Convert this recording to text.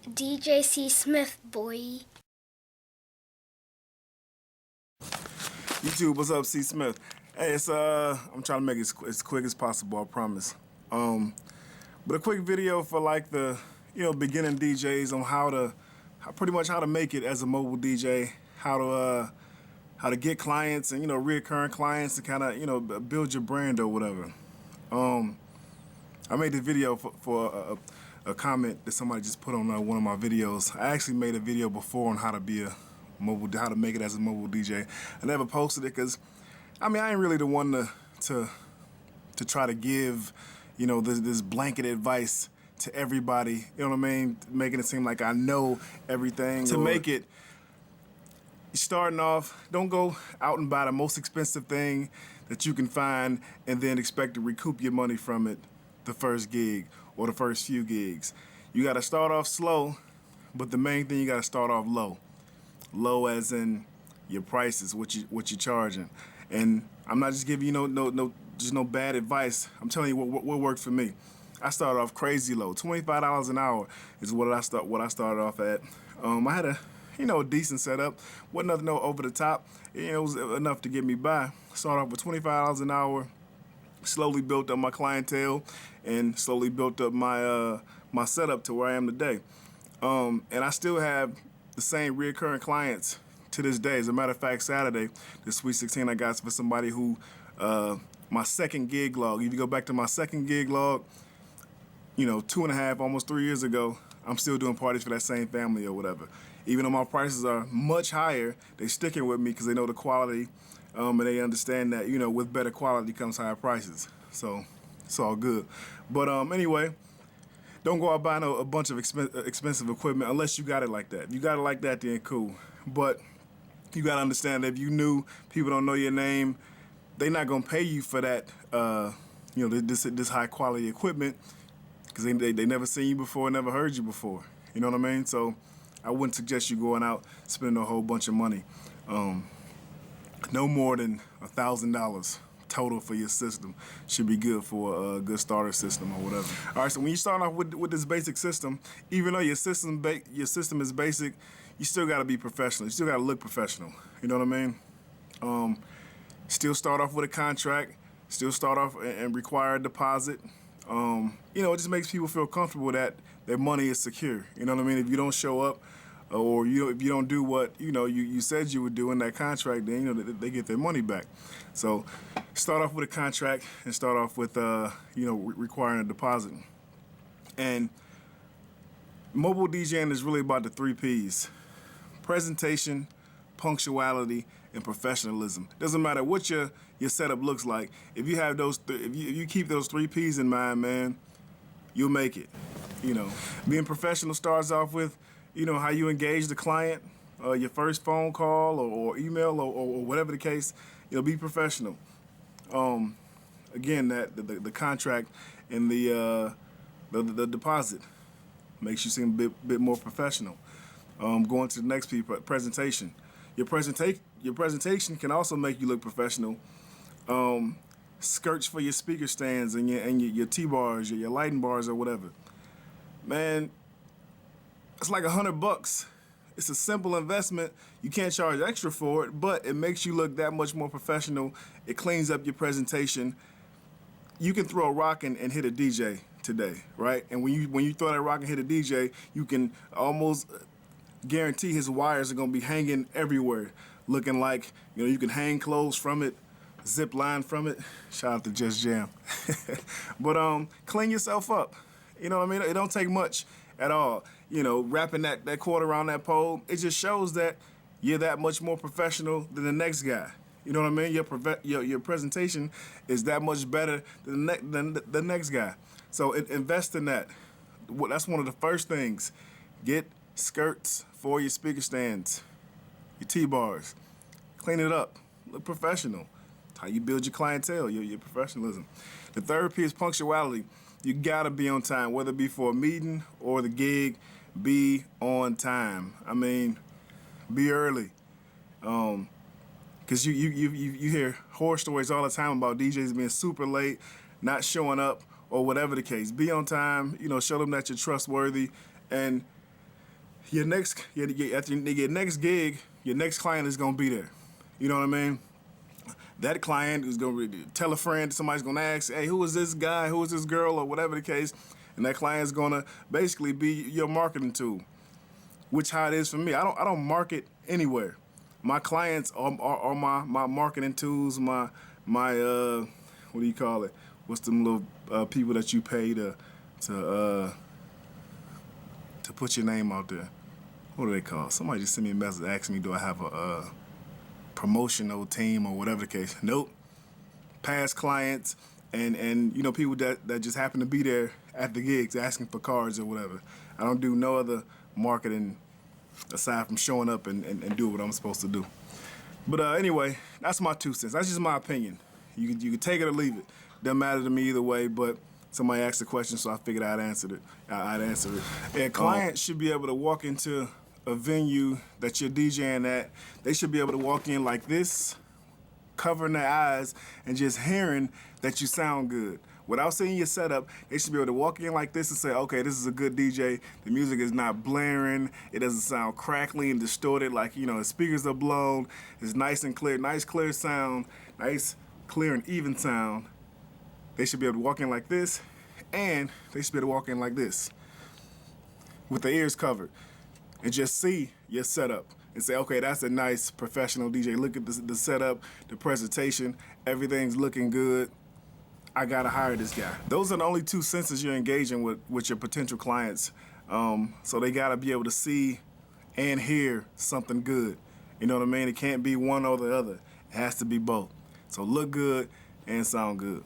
DJ C. Smith, boy. YouTube, what's up, C. Smith? Hey, I'm trying to make it as quick as possible, I promise. But a quick video for like the, beginning DJs on pretty much how to make it as a mobile DJ, how to get clients and, reoccurring clients to kind of, build your brand or whatever. I made this video for a comment that somebody just put on one of my videos. I actually made a video before on how to make it as a mobile DJ. I never posted it because, I ain't really the one to try to give, this blanket advice to everybody. You know what I mean? Making it seem like I know everything. To make it, starting off, don't go out and buy the most expensive thing that you can find and then expect to recoup your money from it the first gig or the first few gigs. You gotta start off slow, but the main thing, you gotta start off low. Low as in your prices, what you're charging. And I'm not just giving you no bad advice. I'm telling you what worked for me. I started off crazy low. $25 an hour is what I started off at. I had a decent setup. Wasn't nothing over the top. It was enough to get me by. Started off with $25 an hour. Slowly built up my clientele and slowly built up my my setup to where I am today. And I still have the same reoccurring clients to this day. As a matter of fact, Saturday, the Sweet 16 I got for somebody who, my second gig log, if you go back to my second gig log, 2.5, almost 3 years ago, I'm still doing parties for that same family or whatever. Even though my prices are much higher, they sticking with me because they know the quality, and they understand that, with better quality comes higher prices. So it's all good. But anyway, don't go out buying a bunch of expensive equipment unless you got it like that. If you got it like that, then cool. But you got to understand that if you new, people don't know your name, they're not going to pay you for that, this high quality equipment because they never seen you before, never heard you before. You know what I mean? So I wouldn't suggest you going out spending a whole bunch of money. No more than $1,000 total for your system should be good for a good starter system or whatever. All right, so when you start off with this basic system, even though your system is basic, you still got to be professional. You still got to look professional. You know what I mean? Still start off with a contract. Still start off and require a deposit. It just makes people feel comfortable that their money is secure. You know what I mean? If you don't show up, or if you don't do what you said you would do in that contract, then they get their money back. So start off with a contract and start off with requiring a deposit. And mobile DJing is really about the 3 P's: presentation, punctuality, and professionalism. Doesn't matter what your setup looks like. If you have if you keep those 3 P's in mind, man, you'll make it. Being professional starts off with how you engage the client, your first phone call or email or whatever the case. Be professional. Again, that the contract and the deposit makes you seem a bit more professional. Going to the next piece, presentation. Your presentation can also make you look professional. Skirts for your speaker stands and your T-bars, your lighting bars or whatever. Man, it's like $100. It's a simple investment. You can't charge extra for it, but it makes you look that much more professional. It cleans up your presentation. You can throw a rock and hit a DJ today, right? And when you throw that rock and hit a DJ, you can almost guarantee his wires are gonna be hanging everywhere, looking like you can hang clothes from it, zip line from it. Shout out to Just Jam. But clean yourself up. You know what I mean? It don't take much at all. Wrapping that cord around that pole, it just shows that you're that much more professional than the next guy. You know what I mean? Your presentation is that much better than the next guy. So invest in that. That's one of the first things. Get skirts for your speaker stands, your T-bars. Clean it up. Look professional. That's how you build your clientele, your professionalism. The third P is punctuality. You gotta be on time, whether it be for a meeting or the gig. Be on time. Be early. Because you hear horror stories all the time about DJs being super late, not showing up, or whatever the case. Be on time. Show them that you're trustworthy, and after your next gig, your next client is gonna be there. You know what I mean? That client is gonna tell a friend. Somebody's gonna ask, "Hey, who is this guy? Who is this girl?" or whatever the case, and that client is gonna basically be your marketing tool. Which how it is for me. I don't market anywhere. My clients are my marketing tools. My what do you call it? What's them little people that you pay to put your name out there? What do they call? Somebody just sent me a message asking me, do I have a promotional team or whatever the case? Nope. Past clients and you know, people that just happen to be there at the gigs asking for cards or whatever. I don't do no other marketing aside from showing up and do what I'm supposed to do. But anyway, that's my 2 cents. That's just my opinion. You can take it or leave it. Doesn't matter to me either way, but somebody asked the question, so I figured I'd answer it. A client should be able to walk into a venue that you're DJing at. They should be able to walk in like this, covering their eyes and just hearing that you sound good. Without seeing your setup, they should be able to walk in like this and say, okay, this is a good DJ. The music is not blaring. It doesn't sound crackly and distorted like, you know, the speakers are blown. It's nice and clear, nice clear sound, nice clear and even sound. They should be able to walk in like this, and they should be able to walk in like this with their ears covered and just see your setup and say, okay, that's a nice professional DJ. Look at the setup, the presentation, everything's looking good. I gotta hire this guy. Those are the only 2 senses you're engaging with your potential clients. So they gotta be able to see and hear something good. You know what I mean? It can't be one or the other. It has to be both. So look good and sound good.